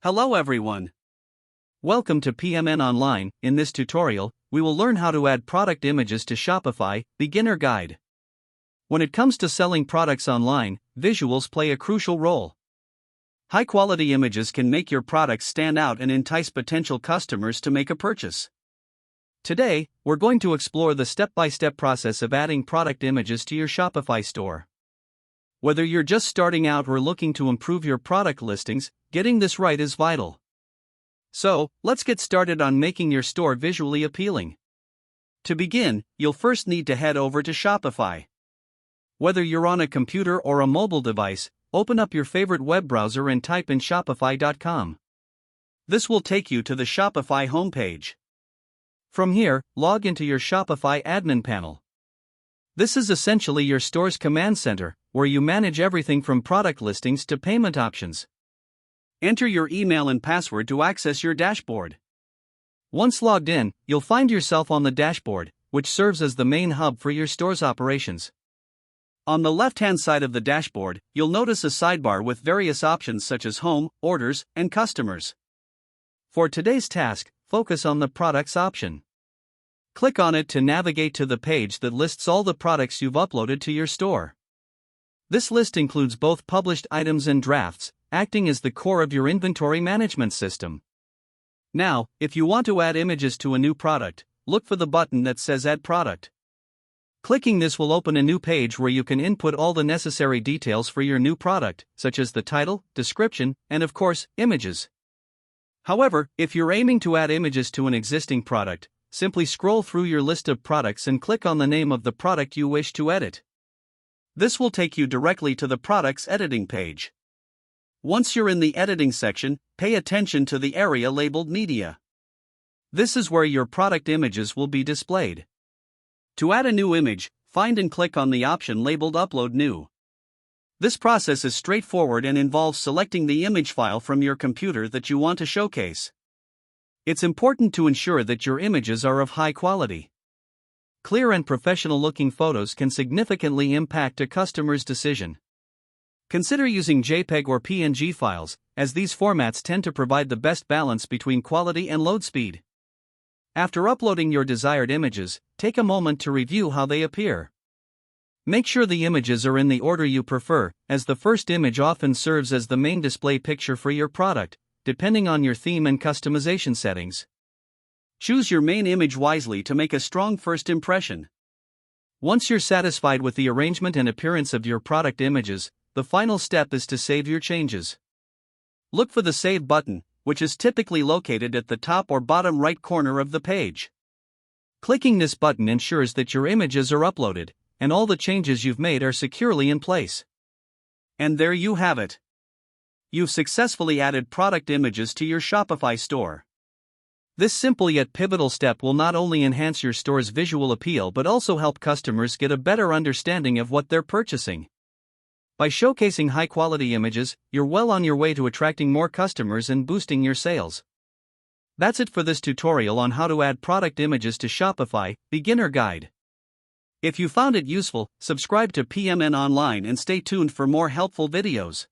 Hello everyone. Welcome to PMN Online. In this tutorial, we will learn how to add product images to Shopify, beginner guide. When it comes to selling products online, visuals play a crucial role. High-quality images can make your products stand out and entice potential customers to make a purchase. Today, we're going to explore the step-by-step process of adding product images to your Shopify store. Whether you're just starting out or looking to improve your product listings, getting this right is vital. So, let's get started on making your store visually appealing. To begin, you'll first need to head over to Shopify. Whether you're on a computer or a mobile device, open up your favorite web browser and type in shopify.com. This will take you to the Shopify homepage. From here, log into your Shopify admin panel. This is essentially your store's command center, where you manage everything from product listings to payment options. Enter your email and password to access your dashboard. Once logged in, you'll find yourself on the dashboard, which serves as the main hub for your store's operations. On the left-hand side of the dashboard, you'll notice a sidebar with various options such as Home, Orders, and Customers. For today's task, focus on the Products option. Click on it to navigate to the page that lists all the products you've uploaded to your store. This list includes both published items and drafts, acting as the core of your inventory management system. Now, if you want to add images to a new product, look for the button that says Add Product. Clicking this will open a new page where you can input all the necessary details for your new product, such as the title, description, and of course, images. However, if you're aiming to add images to an existing product, simply scroll through your list of products and click on the name of the product you wish to edit. This will take you directly to the product's editing page. Once you're in the editing section, pay attention to the area labeled Media. This is where your product images will be displayed. To add a new image, find and click on the option labeled Upload New. This process is straightforward and involves selecting the image file from your computer that you want to showcase. It's important to ensure that your images are of high quality. Clear and professional-looking photos can significantly impact a customer's decision. Consider using JPEG or PNG files, as these formats tend to provide the best balance between quality and load speed. After uploading your desired images, take a moment to review how they appear. Make sure the images are in the order you prefer, as the first image often serves as the main display picture for your product, depending on your theme and customization settings. Choose your main image wisely to make a strong first impression. Once you're satisfied with the arrangement and appearance of your product images, the final step is to save your changes. Look for the Save button, which is typically located at the top or bottom right corner of the page. Clicking this button ensures that your images are uploaded, and all the changes you've made are securely in place. And there you have it. You've successfully added product images to your Shopify store. This simple yet pivotal step will not only enhance your store's visual appeal but also help customers get a better understanding of what they're purchasing. By showcasing high-quality images, you're well on your way to attracting more customers and boosting your sales. That's it for this tutorial on how to add product images to Shopify, beginner guide. If you found it useful, subscribe to PMN Online and stay tuned for more helpful videos.